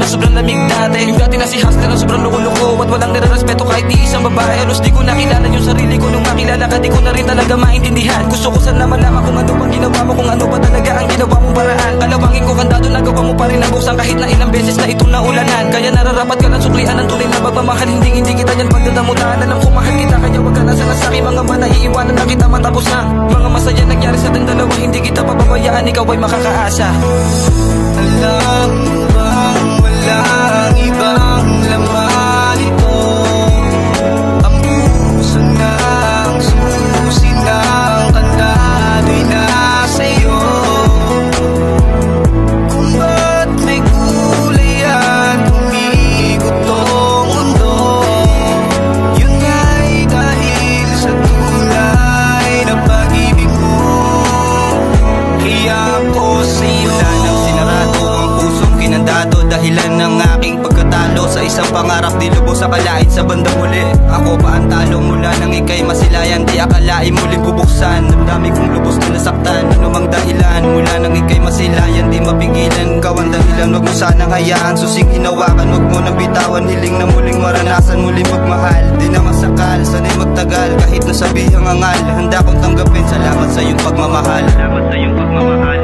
sobrang lamig dati. Yung dati na si hustler na sobrang loko-loko at walang nire-respeto kahit di isang babae. Halos di ko nakilala yung sarili ko. Nung makilala ka di ko na rin talaga maintindihan. Gusto ko sana malaman kung ano bang ginawa mo, kung ano ba talaga ang ginawa mong paraan. Kalawangin ko kandado, nagawa mo pa rin ang buksan kahit na ilang beses na itong naulanan. Kaya nararapat ka ng suklian ng tunay na pagmamahal. Hindi kita yan pagdadamutan. Alam ko mahal kita kaya wag ka na sana sa'kin. Mga manaiiwanan na kita matapos na mga masaya nangyari sa ating dalawa. Hindi kita pababayaan, ikaw ay makakaasa. Alam mo bang walang ibang laman ito? Ang puso ng susi ng kandado'y nasa iyo. Kung ba't may kulay at umiikot tong mundo, yun ay dahil sa tunay na pag-ibig mo. Kaya ako sa'yo kinandado, dahilan ng aking pagkatalo sa isang pangarap di lubos akalain sa bandang huli. Ako pa ang talo mula nang ika'y masilayan, di akalain muling bubuksan. Damdami kong lubos na nasaktan, ano mang dahilan mula nang ika'y masilayan, di mapigilan. Ikaw ang dahilan, wag mo sanang hayaan, susing hinawakan, wag mo nang bitawan. Hiling na muling maranasan, muling magmahal, di na masakal, sana'y magtagal kahit nasabihang angal. Handa kong tanggapin, salamat sa iyong pagmamahal. Salamat sa iyong pagmamahal.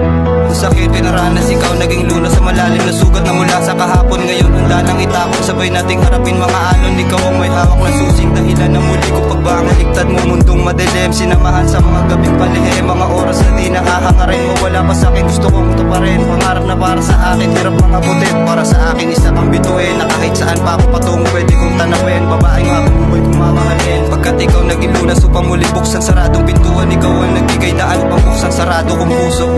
Ang sakit pinaranas, ikaw naging lunas sa malalim na sugat na mula sa kahapon. Ngayon handa nang itapon, sabay nating harapin mga alon. Ikaw ang may hawak na susing, dahilan na muli ko pagbangaligtad mo. Mundong madilim, sinamahan sa mga gabing palihim. Mga oras na di nakahangarin mo, wala pa sa'kin, gusto kong ito pa rin. Pangarap na para sa akin, hirap mga butit. Para sa akin isa kang bituin, na kahit saan pa ako patungo pwede kong tanawin. Babaeng nga bubuhay kong mamahalin, pagkat ikaw naging lunas upang muli buksan saradong pintuan. Ikaw ang nagbigay daan upang buksan sarado kong puso.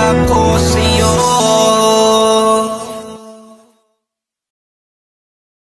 Ako